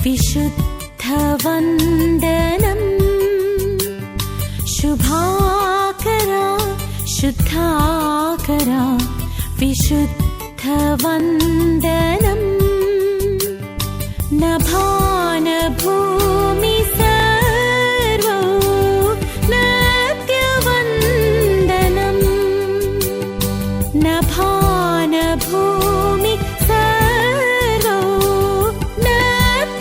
विशुद्धवन्दनं शुभाकरा शुद्धाकरा विशुद्धवन्दनं नभानभूमि सर्वो नत्यवन्दनं नभानभूमि सर्वो नत्यवन्दनं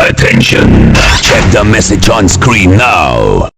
Attention! Check the message on screen now.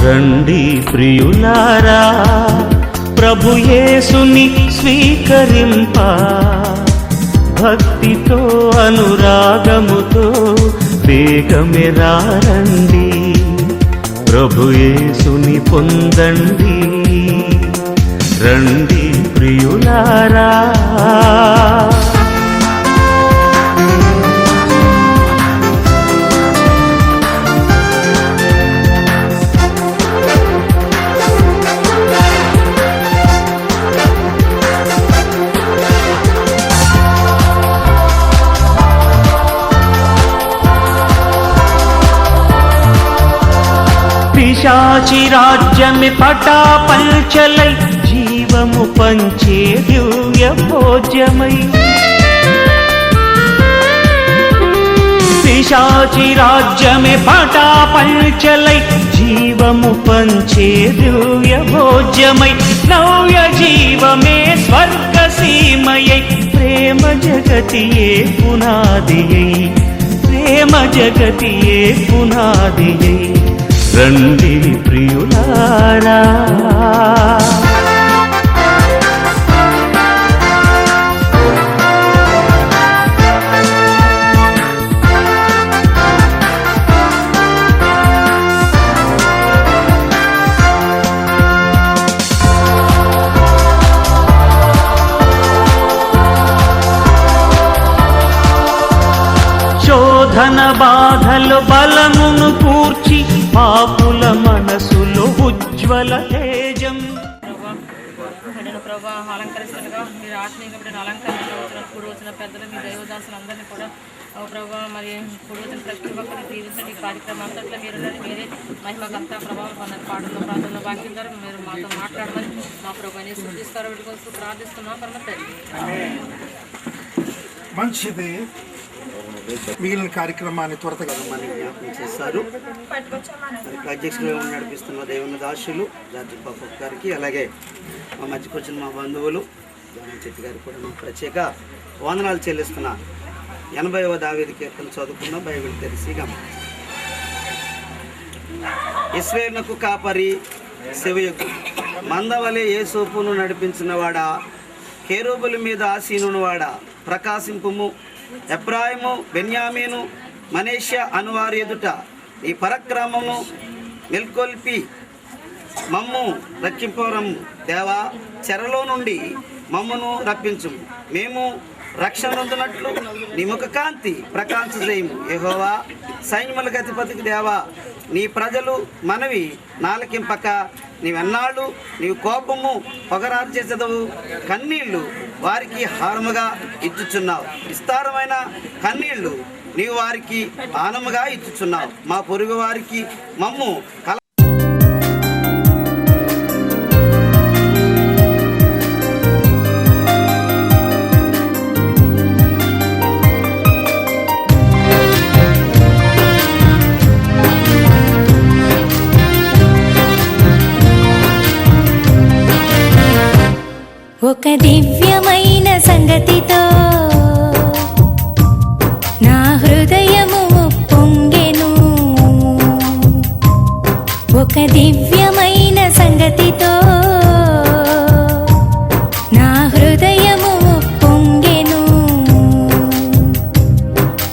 రండి ప్రియులారా ప్రభు యేసుని స్వీకరింప భక్తితో అనురాగముతో వేగమే రండి ప్రభు యేసుని పొందండి రండి ప్రియులారా पिशाची राज्य में पटापंचलै जीवमु पंचे दिव्य भोज्यमै पिशाची राज्य में पटापंचलै జీవము పంచే దివ్య భోజ్యమై నవ్య జీవమే స్వర్గ సీమయై ప్రేమ జగతియే పునాదియై ప్రేమ జగతియే పునాదియై రండి ప్రియులారా శోధన బాధలు బలమును కూర్చి పాపుల మనసులో ఉజ్వల తేజం బిడ్డను ప్రభా అలంకరిస్తుండగా మీరు ఆత్మీయ బిడ్డను అలంకరించిన కూడి వచ్చిన పెద్దలు మీ దైవదాసులందరినీ కూడా ప్రభావ మరి కూడి వచ్చిన ప్రతి ఒక్కరిని దీవించండి ఈ కార్యక్రమం అంతట్లో మీరే మహిమకంతా ప్రభావం పొందని పాటల్లో ప్రాంతంలో వాక్యం ద్వారా మీరు మాతో మాట్లాడమని మా ప్రభాని సృష్టిస్తారో వీటికోసం ప్రార్థిస్తున్నాం పరమ తండ్రి. మంచిది. మిగిలిన కార్యక్రమాన్ని త్వరగా జ్ఞాపకం చేశారు. అధ్యక్షులుగా నడిపిస్తున్న దేవుని దాసులు జార్జి పాప గారికి, అలాగే మా మధ్యకు వచ్చిన మా బంధువులు జగన్ చెట్టి గారికి కూడా మేము ప్రత్యేక వందనాలు చెల్లిస్తున్నా. 80వ దావీదు కీర్తన చదువుకున్న బైబిల్ తెలిసి ఇశ్రాయేలునకు కాపరి సెవయకు మందవలే యేసోపును నడిపించిన వాడా, కేరూబుల మీద ఆసీనుని వాడా ప్రకాశింపుము. ఎఫ్రాయిము బెన్యామీను మనేష్య అనువారి ఎదుట ఈ పరక్రమము మెల్కొల్పి మమ్ము రక్షింపరము. దేవా, చెరలో నుండి మమ్మను రప్పించుము. మేము రక్షణ పొందినట్లు నీ ముఖ కాంతి ప్రకాశించజేయము. యెహోవా సైన్యములకు అధిపతికి దేవా, నీ ప్రజలు మనవి నాలకింపక నీవెన్నాళ్ళు నీవు కోపము పొగరారు చేసేదవు. కన్నీళ్లు వారికి హారముగా ఇచ్చుచున్నావు. విస్తారమైన కన్నీళ్లు నీవు వారికి ఆనముగా ఇచ్చుచున్నావు. మా పొరుగు వారికి మమ్ము కల ఒక దివ్యమైన సంగతితో నా హృదయము పొంగెను. ఒక దివ్యమైన సంగతితో నా హృదయము పొంగెను.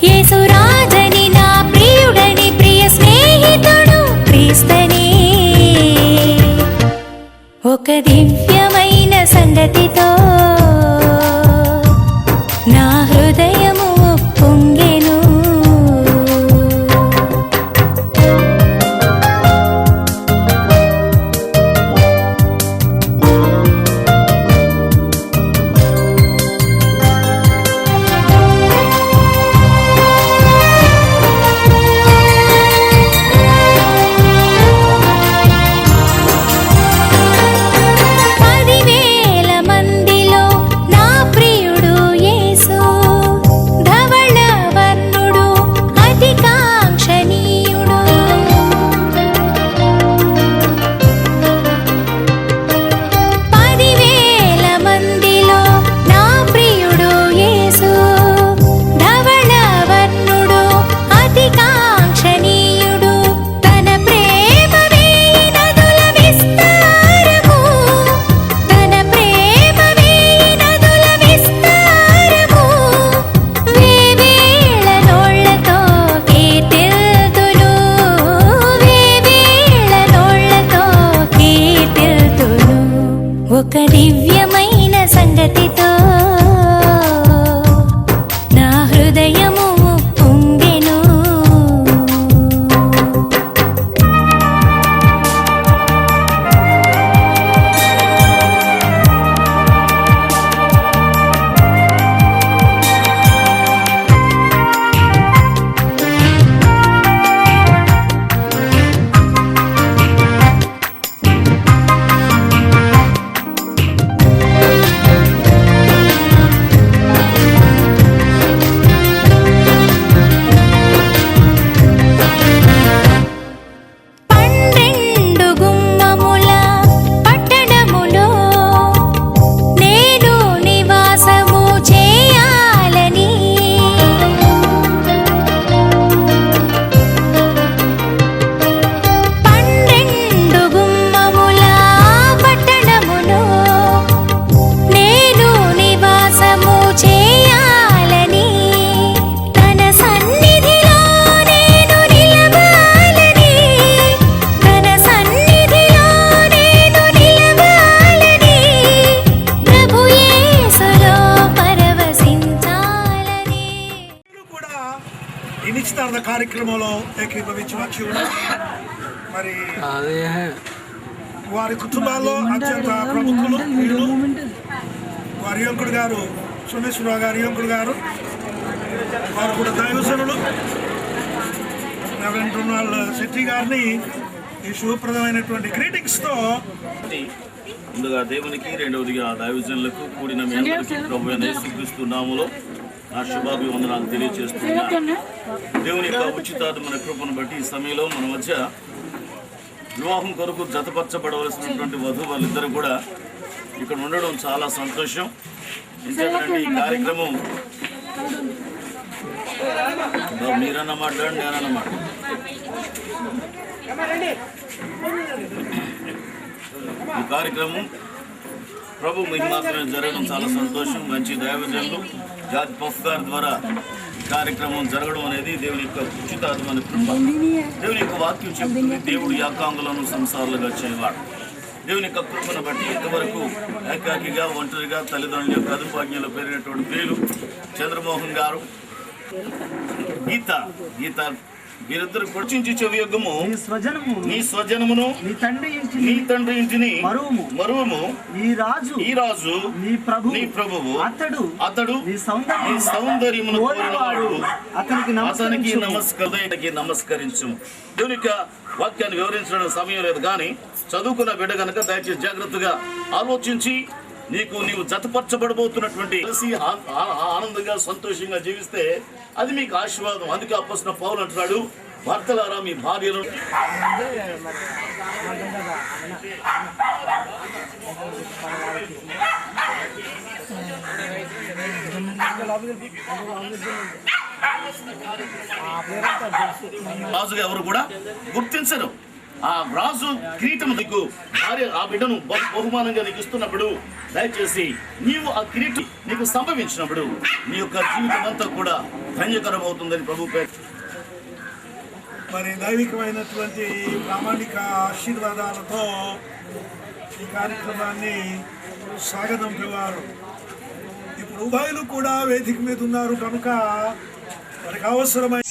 యేసురాజని నా ప్రియుడని ప్రియ స్నేహితుడు క్రీస్తనే. ఒక దివ్యమైన సంగతితో నా హృదయము పొంగెను. కార్యక్రమంలో ఏకీభవించి వచ్చి ఉన్నారు. మరి వారి కుటుంబాల్లో అత్యంత ప్రముఖులు వీళ్ళు. వారి యువకుడు గారు సోమేశ్వరరావు గారి యువకుడు గారు, వారు కూడా దైవజనులు. రెవరెండ్ రొనాల్డ్ శెట్టి గారిని ఈ శుభప్రదమైనటువంటి గ్రీటింగ్స్తో ముందుగా దేవునికి, రెండవదిగా దైవజనులకు కూడిన మీ అందరికీ ప్రభువైన యేసుక్రీస్తు నామములో నా శుభాభివందనాలు తెలియజేస్తున్నా. దేవుని యొక్క ఉచితాత్మైన కృపను బట్టి ఈ సమయంలో మన మధ్య వివాహం కొరకు జతపరచబడవలసినటువంటి వధువు వాళ్ళిద్దరూ కూడా ఇక్కడ ఉండడం చాలా సంతోషం. ఎందుకంటే ఈ కార్యక్రమం మీరన్న మాట్లాడండి, నేనన్న మాట్లాడు. ఈ కార్యక్రమం ప్రభు మీకు మాత్రమే జరగడం చాలా సంతోషం. మంచి దైవజనులు జార్జ్ పఫ్ గారి ద్వారా ఈ కార్యక్రమం జరగడం అనేది దేవుని యొక్క ఉచితాత్మైన కృప. దేవుని యొక్క వాక్యం చెప్తుంది, దేవుడు ఏకాంగులను సంసారాలుగా చేయవాడు. దేవుని యొక్క కృపను బట్టి ఇంతవరకు ఏకాకిగా, ఒంటరిగా తల్లిదండ్రుల యొక్క అదుపాజ్ఞలో పెరిగినటువంటి ప్రియులు చంద్రమోహన్ గారు, గీత వీరిద్దరు పొడిచించి చెవి యొగ్గము నీ స్వజనమును నీ తండ్రి ఇంటిని మరువము. ఈ రాజు నీ ప్రభువు అతడు నీ సౌందర్యమును కోరినవాడు, అతనికి నమస్కరించు. దేవుని యొక్క వాక్యాన్ని వివరించడం సమయం లేదు, కానీ చదువుకున్న బిడ్డ కనుక దయచేసి జాగ్రత్తగా ఆలోచించి నీవు జతపరచబడబోతున్నటువంటి కలిసి ఆనందంగా సంతోషంగా జీవిస్తే అది మీకు ఆశీర్వాదం. అందుకే అప్పొస్తలుడైన పౌలు అంటున్నాడు, భర్తలారా మీ భార్యను రాజుగా ఎవరు కూడా గుర్తించరు. ఆ రాజు కిరీటం నీకు భార్య ఆ బిడ్డను బహుమానంగా నీకు ఇస్తున్నప్పుడు దయచేసి నీవు ఆ కిరీటం నీకు సంభవించినప్పుడు నీ యొక్క జీవితం అంతా కూడా ధన్యకరం అవుతుందని ప్రభు పేరు. మరి దైవికమైనటువంటి ప్రామాణిక ఆశీర్వాదాలతో ఈ కార్యక్రమాన్ని సాగనంపేవారు. ఇప్పుడు ఉభయులు కూడా వేదిక మీద ఉన్నారు కనుక వారికి అవసరమైన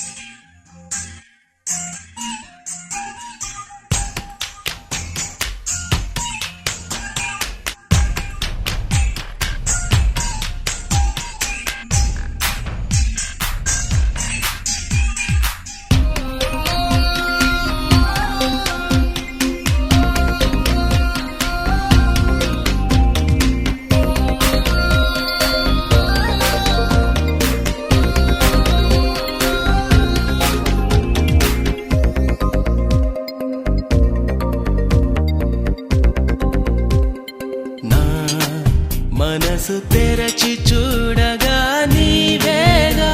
మనసు తెరచి చూడగా నీవేగా,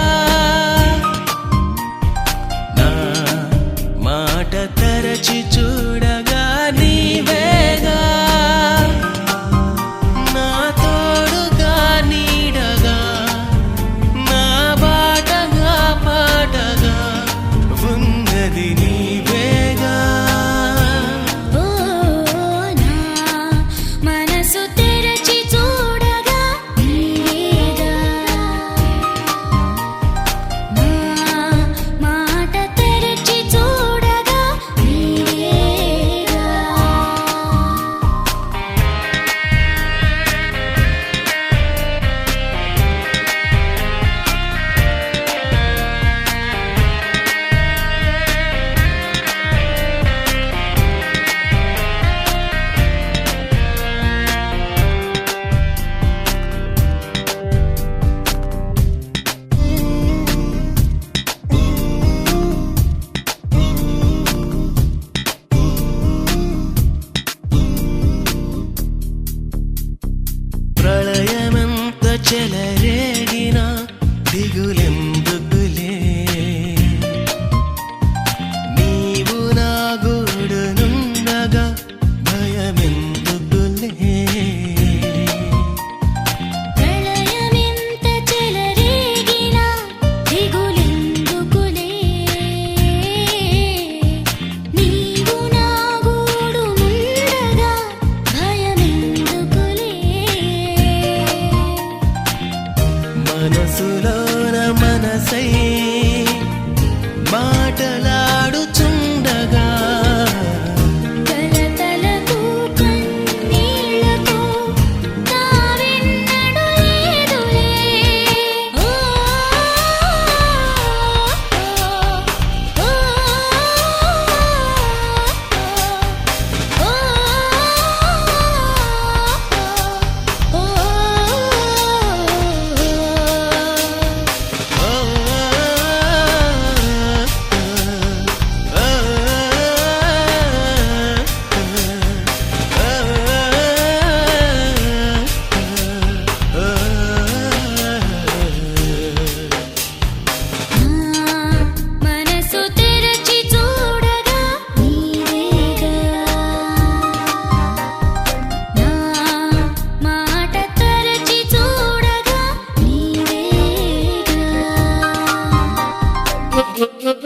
నా మాట తెరచి చూడగా నీవేగా, నా తోడుగా నీడగా, నా బాటగా పాటగా ఉన్నది నీవేగా. మనసు తెరచి చూడగా నీవేగా, మాట తెరచి చూడగా నీవేగా. Thank you.